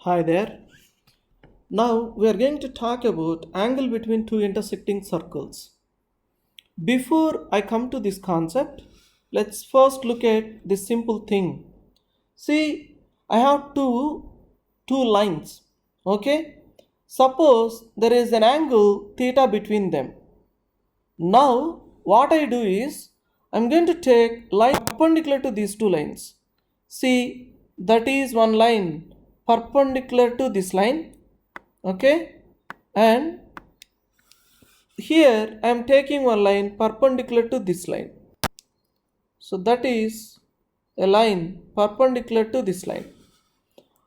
Hi there. Now we are going to talk about angle between two intersecting circles. Before I come to this concept, let's first look at this simple thing. See, I have two lines. Okay? Suppose there is an angle theta between them. Now what I do is I'm going to take line perpendicular to these two lines. See, that is one line perpendicular to this line. Okay, and here I am taking one line perpendicular to this line, so that is a line perpendicular to this line.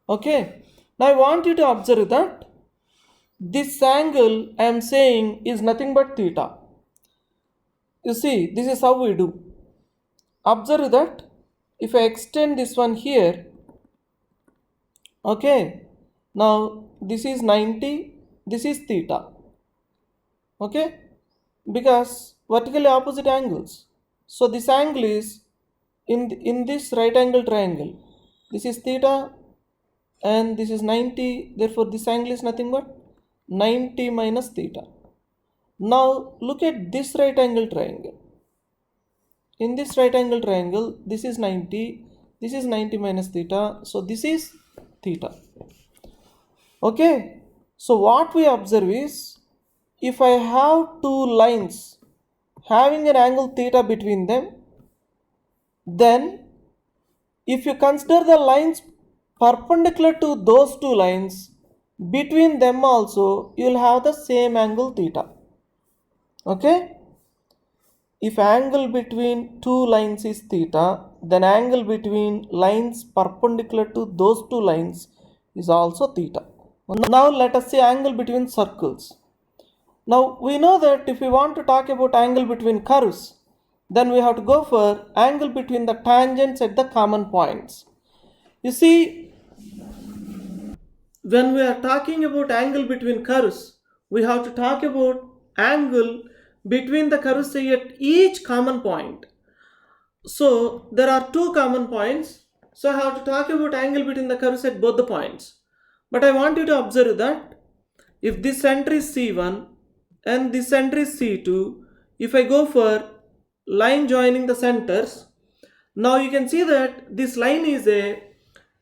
Okay, now I want you to observe that this angle I am saying is nothing but theta. You see, this is how we do. Observe that if I extend this one here, okay, now this is 90, this is theta. Okay, because vertically opposite angles, so this angle is in this right angle triangle, this is theta and this is 90, therefore this angle is nothing but 90 minus theta. Now look at this right angle triangle. In this right angle triangle, this is 90, this is 90 minus theta, so this is theta. Okay, so what we observe is, if I have two lines having an angle theta between them, then if you consider the lines perpendicular to those two lines, between them also you will have the same angle theta. Okay, if angle between two lines is theta, then angle between lines perpendicular to those two lines is also theta. Now let us say angle between circles. Now we know that if we want to talk about angle between curves, then we have to go for angle between the tangents at the common points. You see, when we are talking about angle between curves, we have to talk about angle between the curves at each common point. So there are two common points, so I have to talk about angle between the curves at both the points. But I want you to observe that if this center is C1 and this center is C2, if I go for line joining the centers, now you can see that this line is a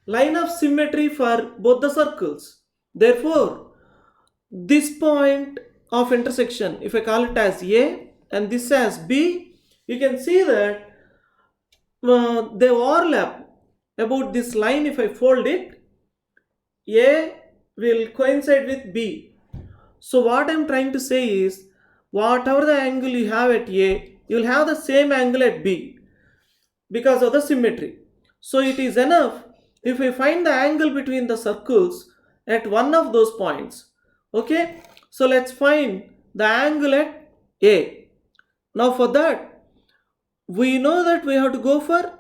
line of symmetry for both the circles. Therefore, this point of intersection, if I call it as A and this as B, you can see that they overlap about this line. If I fold it, A will coincide with B. So what I am trying to say is, whatever the angle you have at A, you will have the same angle at B because of the symmetry. So it is enough if we find the angle between the circles at one of those points. Okay, so let's find the angle at A. Now for that, we know that we have to go for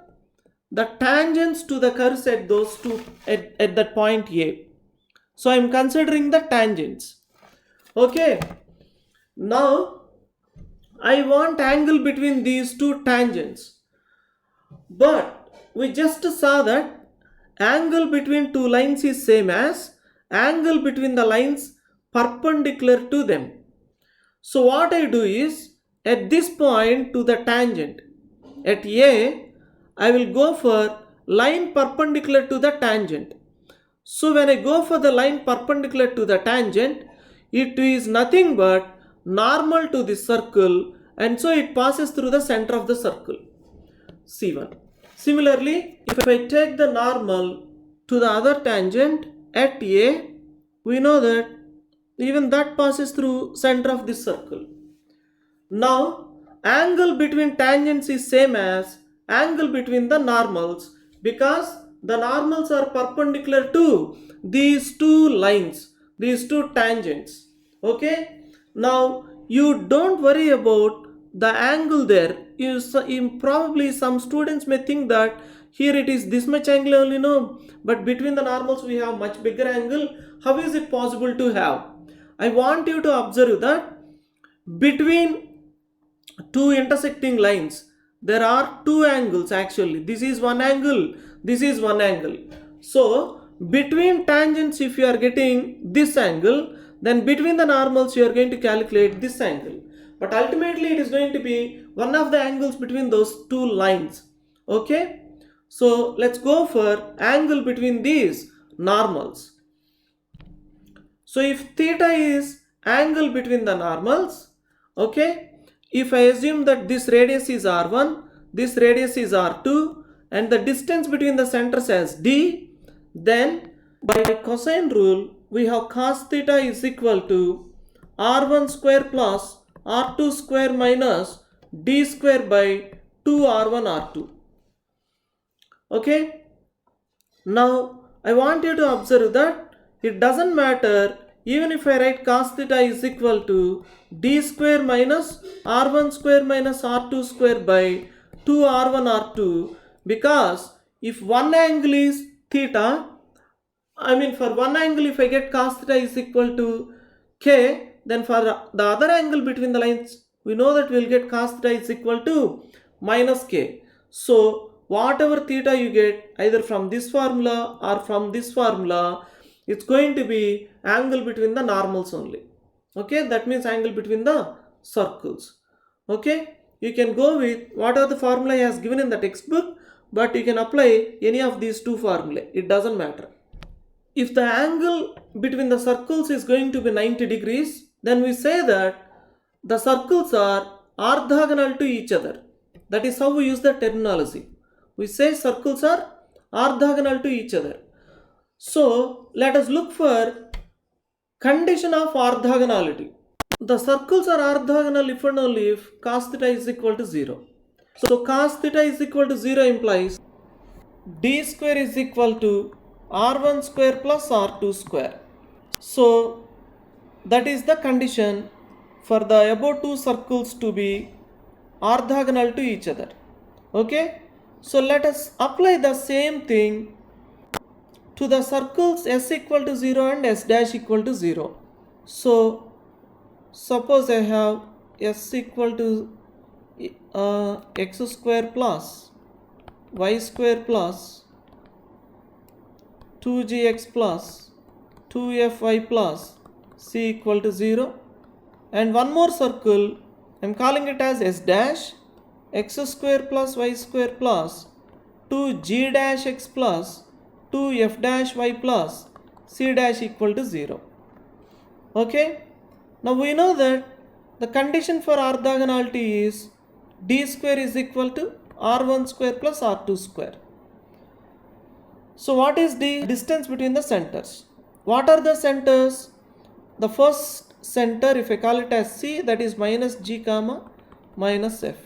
the tangents to the curves at those two at that point A. So I am considering the tangents. Okay, now I want angle between these two tangents, but we just saw that angle between two lines is same as angle between the lines perpendicular to them. So what I do is, at this point to the tangent at A, I will go for line perpendicular to the tangent. So when I go for the line perpendicular to the tangent, it is nothing but normal to this circle, and so it passes through the center of the circle C1. Similarly, if I take the normal to the other tangent at A, we know that even that passes through center of this circle. Now angle between tangents is same as angle between the normals, because the normals are perpendicular to these two lines, these two tangents. Okay, now you don't worry about the angle there. Probably some students may think that here it is this much angle only, no, but between the normals we have much bigger angle. How is it possible to have? I want you to observe that between two intersecting lines there are two angles. Actually this is one angle, this is one angle. So between tangents, if you are getting this angle, then between the normals you are going to calculate this angle. But ultimately it is going to be one of the angles between those two lines. Okay, so let's go for angle between these normals. So if theta is angle between the normals, okay, if I assume that this radius is r1, this radius is r2, and the distance between the centers as d, then by cosine rule we have cos theta is equal to r1 square plus r2 square minus d square by 2 r1 r2. Okay, now I want you to observe that it doesn't matter even if I write cos theta is equal to d square minus r1 square minus r2 square by 2 r1 r2, because if one angle is theta, for one angle if I get cos theta is equal to k, then for the other angle between the lines we know that we'll get cos theta is equal to minus k. So whatever theta you get either from this formula or from this formula, it's going to be angle between the normals only. Okay, that means angle between the circles. Okay, you can go with whatever the formula he has given in the textbook, but you can apply any of these two formulae, it doesn't matter. If the angle between the circles is going to be 90 degrees, then we say that the circles are orthogonal to each other. That is how we use the terminology. We say circles are orthogonal to each other. So let us look for condition of orthogonality. The circles are orthogonal if and only if cos theta is equal to 0. So cos theta is equal to 0 implies d square is equal to r1 square plus r2 square. So that is the condition for the above two circles to be orthogonal to each other. Okay, so let us apply the same thing to the circles s equal to 0 and s dash equal to 0. So suppose I have s equal to x square plus y square plus 2gx plus 2fy plus c equal to 0, and one more circle I am calling it as s dash x square plus y square plus 2g dash x plus 2f dash y plus c dash equal to 0. Okay, now we know that the condition for orthogonality is d square is equal to r1 square plus r2 square. So what is the distance between the centers? What are the centers? The first center, if I call it as c, that is minus g comma minus f,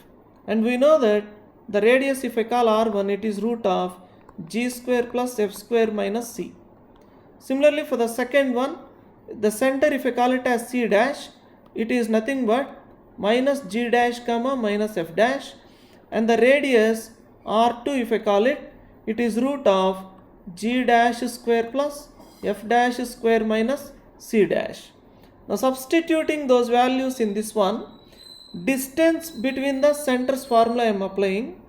and we know that the radius, if I call r1, it is root of g square plus f square minus c. Similarly for the second one, the center, if I call it as c dash, it is nothing but minus g dash comma minus f dash, and the radius r2, if I call it, it is root of g dash square plus f dash square minus c dash. Now substituting those values in this one, distance between the centers formula I am applying,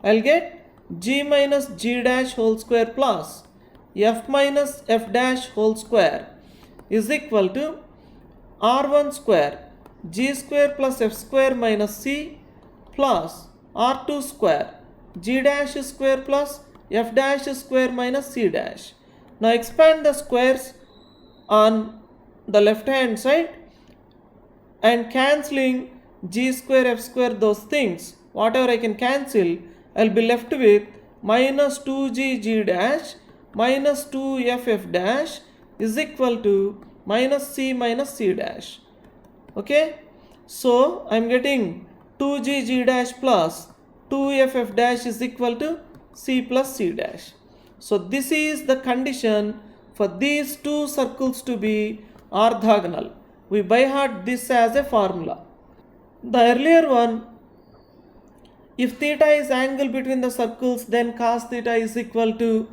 I will get g minus g dash whole square plus f minus f dash whole square is equal to r1 square g square plus f square minus c plus r2 square g dash square plus f dash square minus c dash. Now expand the squares on the left hand side and cancelling g square f square, those things whatever I can cancel, I will be left with minus 2g g dash minus 2f f dash is equal to minus c dash. Okay, so I am getting 2g g dash plus 2f f dash is equal to c plus c dash. So this is the condition for these two circles to be orthogonal. We by heart this as a formula. The earlier one, if theta is angle between the circles, then cos theta is equal to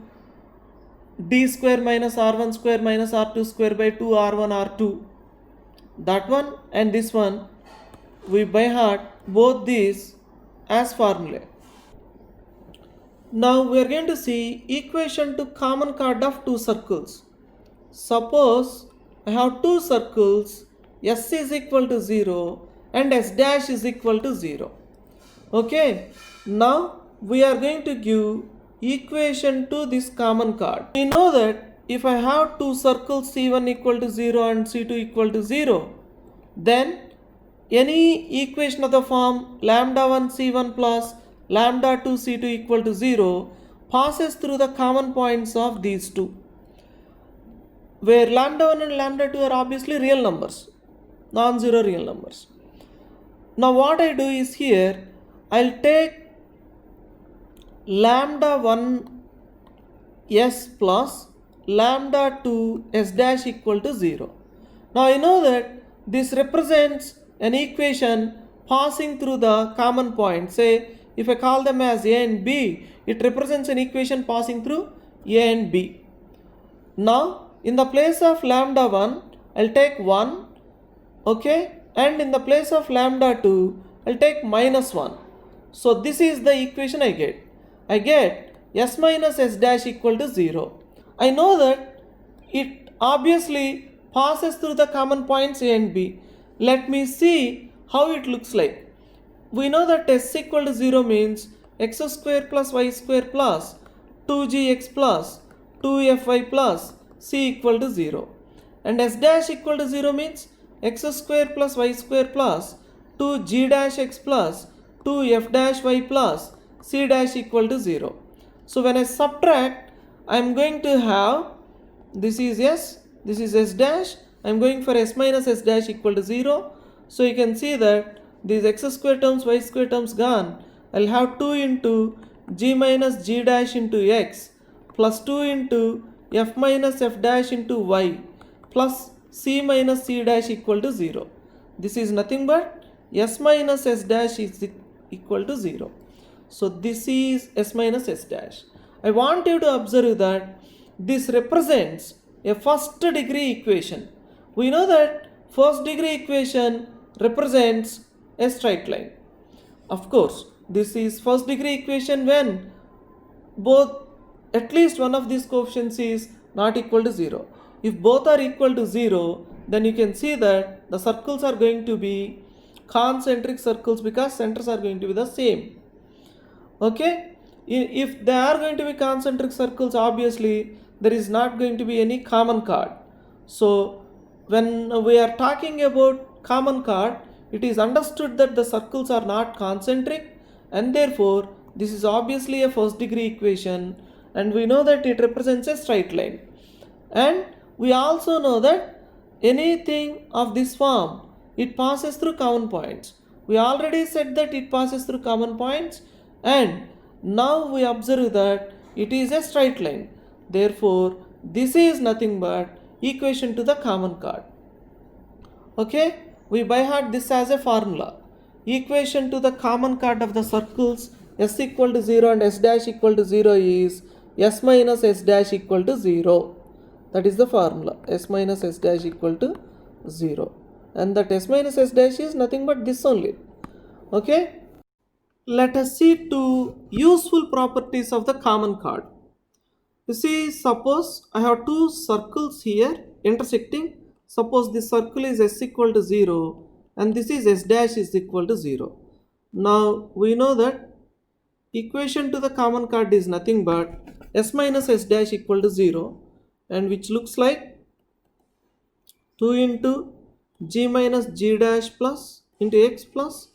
d square minus r1 square minus r2 square by 2 r1 r2. That one and this one, we by heart both these as formulae. Now we are going to see equation to common chord of two circles. Suppose I have two circles, S is equal to 0 and S dash is equal to 0. Okay, now we are going to give equation to this common chord. We know that if I have two circles C1 equal to 0 and C2 equal to 0, then any equation of the form lambda 1 C1 plus lambda 2 C2 equal to 0 passes through the common points of these two, where lambda 1 and lambda 2 are obviously real numbers, non-zero real numbers. Now what I do is here, I'll take lambda 1 s plus lambda 2 s dash equal to 0. Now I know that this represents an equation passing through the common point. Say if I call them as a and b, it represents an equation passing through a and b. Now in the place of lambda 1, I'll take 1, okay, and in the place of lambda 2, I'll take minus 1. So this is the equation I get. I get s minus s dash equal to 0. I know that it obviously passes through the common points a and b. Let me see how it looks like. We know that s equal to 0 means x square plus y square plus 2gx plus 2fy plus c equal to 0. And s dash equal to 0 means x square plus y square plus 2g dash x plus 2f dash y plus c dash equal to 0. So when I subtract, I am going to have, this is s dash, I am going for s minus s dash equal to 0. So you can see that these x square terms, y square terms gone. I'll have 2 into g minus g dash into x plus 2 into f minus f dash into y plus c minus c dash equal to 0. This is nothing but s minus s dash is equal to 0. So this is s minus s dash. I want you to observe that this represents a first degree equation. We know that first degree equation represents a straight line. Of course, this is first degree equation when both, at least one of these coefficients is not equal to 0. If both are equal to 0, then you can see that the circles are going to be concentric circles because centers are going to be the same. Okay, if they are going to be concentric circles, obviously there is not going to be any common chord. So when we are talking about common chord, it is understood that the circles are not concentric, and therefore this is obviously a first degree equation, and we know that it represents a straight line. And we also know that anything of this form, it passes through common points. We already said that it passes through common points, and now we observe that it is a straight line. Therefore this is nothing but equation to the common chord. Okay, we by heart this as a formula. Equation to the common chord of the circles s equal to 0 and s dash equal to 0 is s minus s dash equal to 0. That is the formula, s minus s dash equal to 0. And that s minus s dash is nothing but this only. Okay, let us see two useful properties of the common chord. You see, suppose I have two circles here intersecting. Suppose this circle is s equal to 0 and this is s dash is equal to 0. Now we know that equation to the common chord is nothing but s minus s dash equal to 0, and which looks like 2 into g minus g dash plus into x plus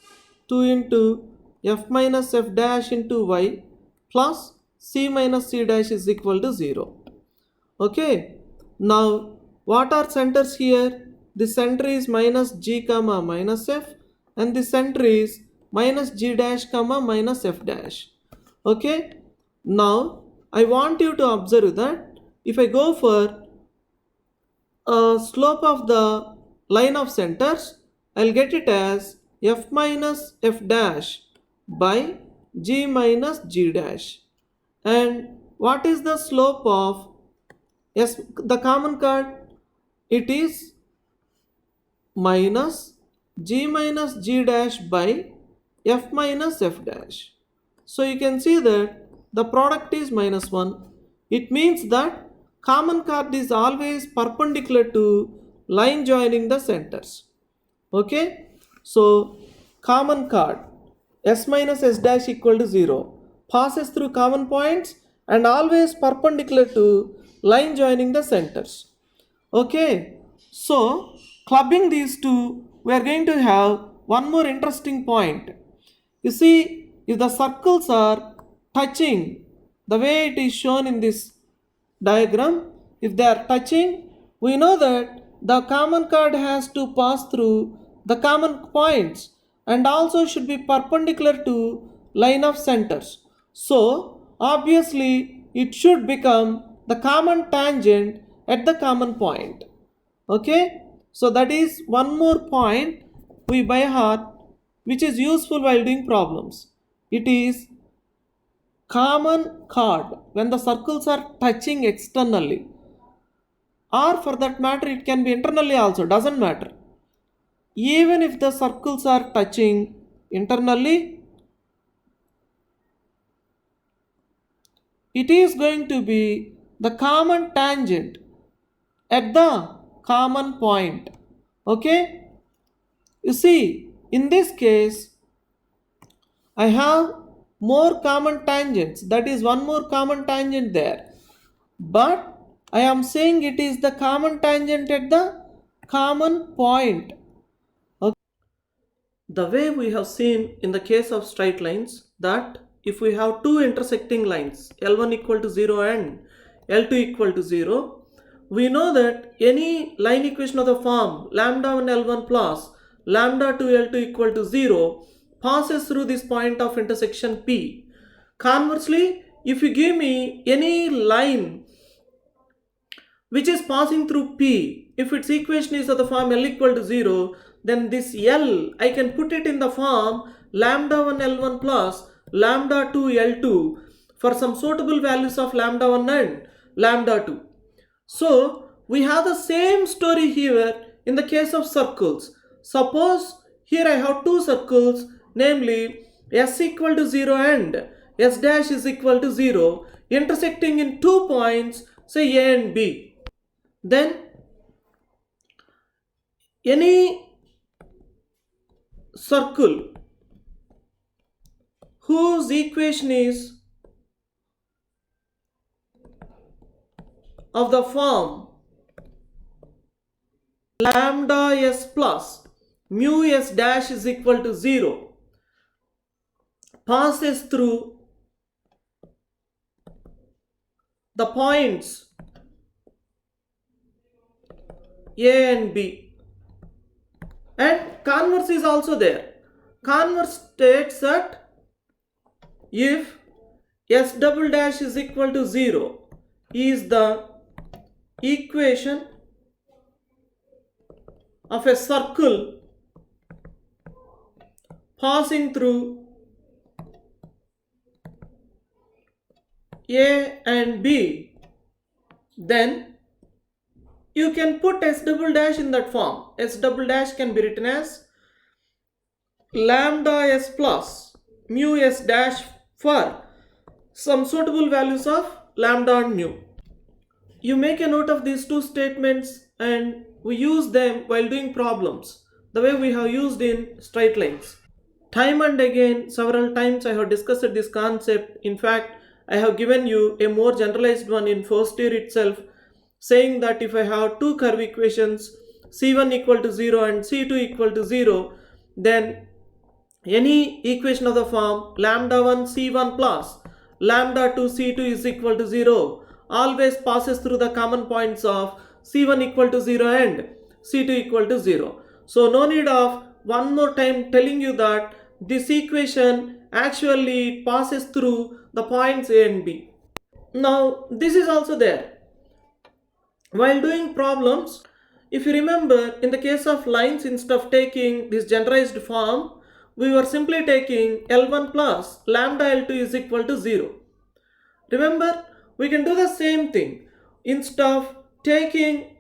2 into f minus f dash into y plus c minus c dash is equal to 0. Okay, now what are centers here? The center is minus g comma minus f, and the center is minus g dash comma minus f dash. Okay, now I want you to observe that if I go for a slope of the line of centers, I'll get it as f minus f dash by g minus g dash. And what is the slope of the common chord? It is minus g minus g dash by f minus f dash. So you can see that the product is minus 1. It means that common chord is always perpendicular to line joining the centers. Okay, so common chord s minus s dash equal to 0 passes through common points and always perpendicular to line joining the centers. Okay, so clubbing these two, we are going to have one more interesting point. You see, if the circles are touching the way it is shown in this diagram, if they are touching, we know that the common chord has to pass through the common points and also should be perpendicular to line of centers. So obviously it should become the common tangent at the common point. Okay, so that is one more point we by heart which is useful while doing problems. It is common chord when the circles are touching externally, or for that matter it can be internally also, doesn't matter. Even if the circles are touching internally, it is going to be the common tangent at the common point. Okay, you see, in this case I have more common tangents, that is one more common tangent there, but I am saying it is the common tangent at the common point. Okay. The way we have seen in the case of straight lines, that if we have two intersecting lines L1 equal to 0 and L2 equal to 0, we know that any line equation of the form lambda 1 L1 plus lambda 2 L2 equal to 0 passes through this point of intersection P. Conversely, if you give me any line which is passing through P, if its equation is of the form L equal to 0, then this L, I can put it in the form lambda 1 L1 plus lambda 2 L2 for some suitable values of lambda 1 and lambda 2. So we have the same story here in the case of circles. Suppose here I have two circles, namely s equal to 0 and s dash is equal to 0, intersecting in 2 points, say A and B. Then any circle whose equation is of the form lambda s plus mu s dash is equal to 0 passes through the points A and B, and converse is also there. Converse states that if s double dash is equal to 0 is the equation of a circle passing through A and B, then you can put s double dash in that form. S double dash can be written as lambda s plus mu s dash for some suitable values of lambda and mu. You make a note of these two statements and we use them while doing problems, the way we have used in straight lines. Time and again, several times I have discussed this concept. In fact, I have given you a more generalized one in first year itself, saying that if I have two curve equations C1 equal to 0 and C2 equal to 0, then any equation of the form lambda 1 C1 plus lambda 2 C2 is equal to 0 always passes through the common points of C1 equal to 0 and C2 equal to 0. So no need of one more time telling you that this equation actually passes through the points A and B. Now this is also there. While doing problems, if you remember, in the case of lines, instead of taking this generalized form, we were simply taking L1 plus lambda L2 is equal to 0. Remember, we can do the same thing. Instead of taking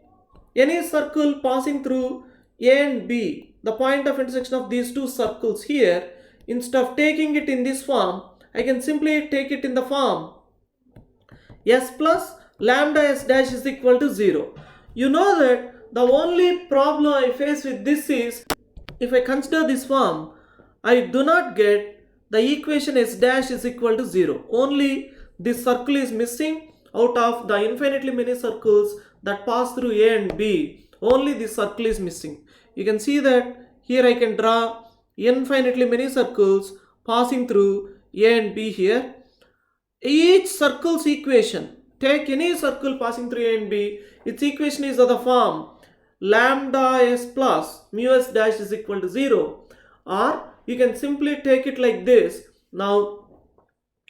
any circle passing through A and B, the point of intersection of these two circles here, instead of taking it in this form, I can simply take it in the form s plus lambda s dash is equal to 0. You know that the only problem I face with this is, if I consider this form, I do not get the equation s dash is equal to 0. Only this circle is missing out of the infinitely many circles that pass through A and B. Only this circle is missing. You can see that here I can draw infinitely many circles passing through A and B here. Each circle's equation, take any circle passing through A and B, its equation is of the form lambda s plus mu s dash is equal to 0, or you can simply take it like this. Now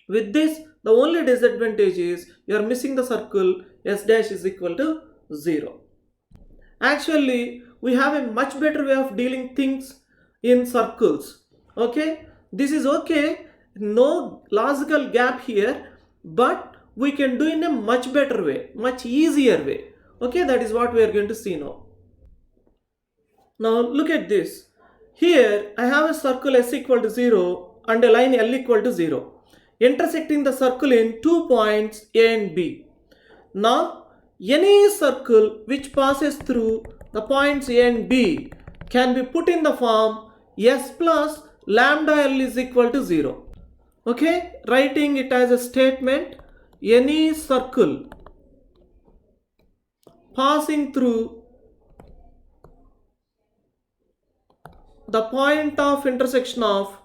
with this, the only disadvantage is you are missing the circle s dash is equal to 0. Actually, we have a much better way of dealing things in circles. Okay, this is okay, no logical gap here, but we can do in a much better way, much easier way. Okay, that is what we are going to see now. Now look at this. Here I have a circle s equal to 0 and a line l equal to 0, intersecting the circle in 2 points A and B. Now any circle which passes through the points A and B can be put in the form s plus lambda l is equal to 0. Okay, writing it as a statement, any circle passing through the point of intersection of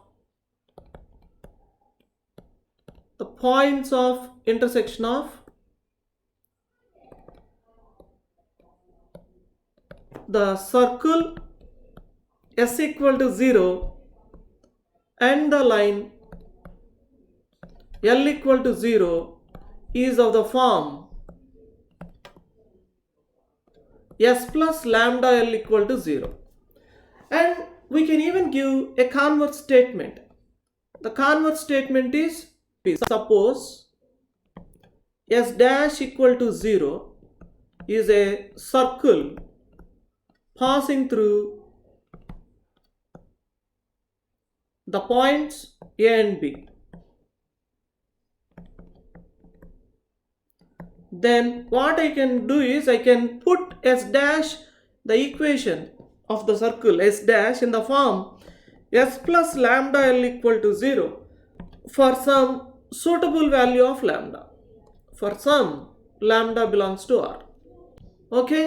the points of intersection of the circle s equal to 0 and the line l equal to 0 is of the form s plus lambda l equal to 0. And we can even give a converse statement. The converse statement is, suppose s dash equal to 0 is a circle passing through the points A and B. Then what I can do is I can put s dash, the equation of the circle s dash, in the form s plus lambda l equal to 0 for some suitable value of lambda, for some lambda belongs to R. Okay,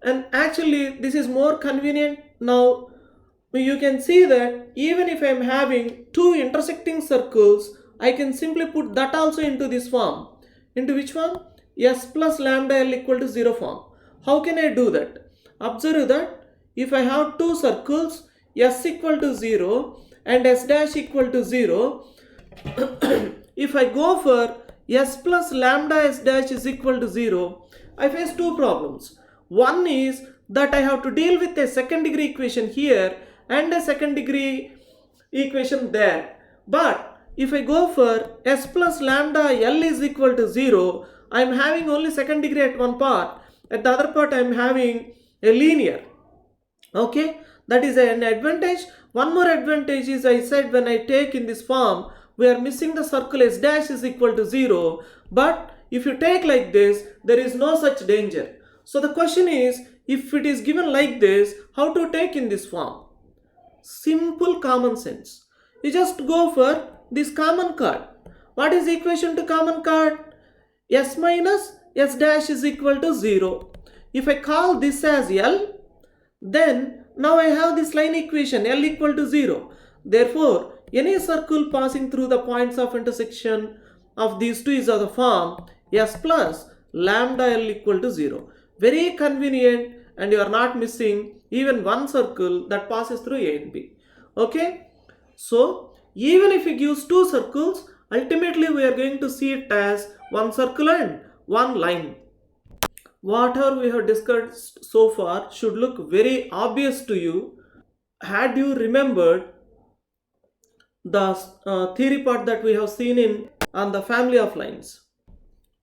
and actually this is more convenient. Now you can see that even if I am having two intersecting circles, I can simply put that also into this form. Into which form? S plus lambda l equal to 0 form. How can I do that? Observe that if I have two circles s equal to 0 and s dash equal to 0, if I go for s plus lambda s dash is equal to 0, I face two problems. One is that I have to deal with a second degree equation here and a second degree equation there. But if I go for s plus lambda l is equal to 0, I am having only second degree at one part. At the other part I am having a linear. Okay, that is an advantage. One more advantage is, I said when I take in this form, we are missing the circle s dash is equal to 0. But if you take like this, there is no such danger. So the question is, if it is given like this, how to take in this form? Simple common sense. You just go for this common card. What is the equation to common card? S minus s dash is equal to 0. If I call this as L, then now I have this line equation L equal to 0. Therefore, any circle passing through the points of intersection of these two is of the form S plus lambda L equal to 0. Very convenient, and you are not missing even one circle that passes through A and B. Okay, so even if we use two circles, ultimately we are going to see it as one circle and one line. Whatever we have discussed so far should look very obvious to you had you remembered the theory part that we have seen in on the family of lines.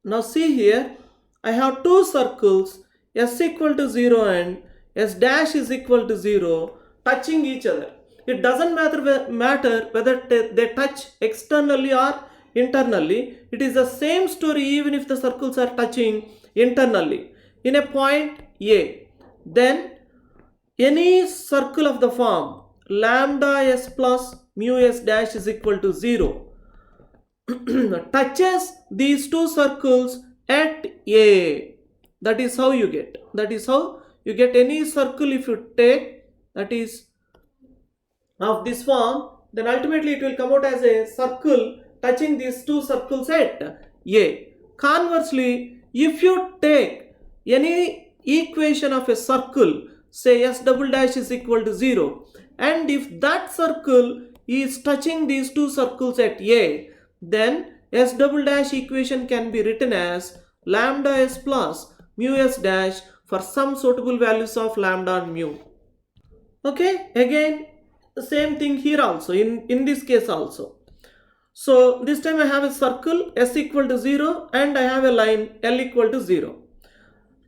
Now see here, I have two circles s equal to 0 and s dash is equal to 0 touching each other. it doesn't matter whether they touch externally or internally. It is the same story even if the circles are touching internally in a point A. Then any circle of the form lambda s plus mu s dash is equal to 0 touches these two circles at A. That is how you get. Any circle if you take that is of this form, then ultimately it will come out as a circle touching these two circles at A. Conversely, if you take any equation of a circle, say s double dash is equal to 0, and if that circle is touching these two circles at A, then s double dash equation can be written as lambda s plus mu s dash for some suitable values of lambda and mu. Okay, again the same thing here also, in this case also. So this time I have a circle s equal to 0 and I have a line l equal to 0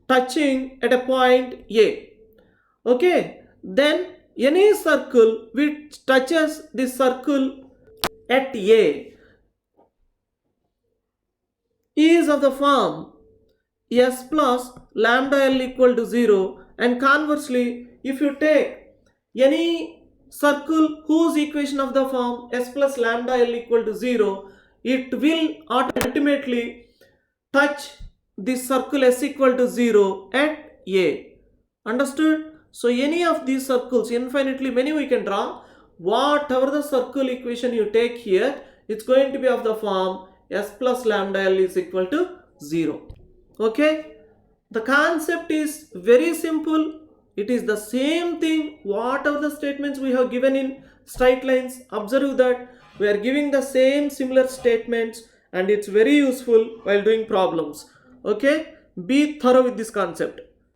touching at a point A. Okay, then any circle which touches this circle at A is of the form s plus lambda l equal to 0, and conversely if you take any circle whose equation of the form s plus lambda l equal to 0, it will ultimately touch this circle s equal to 0 at A. Understood? So any of these circles, infinitely many we can draw. Whatever the circle equation you take here, it's going to be of the form s plus lambda l is equal to 0. Okay? The concept is very simple. It is the same thing. Whatever the statements we have given in straight lines, observe that we are giving the same similar statements, and it's very useful while doing problems. Okay? Be thorough with this concept.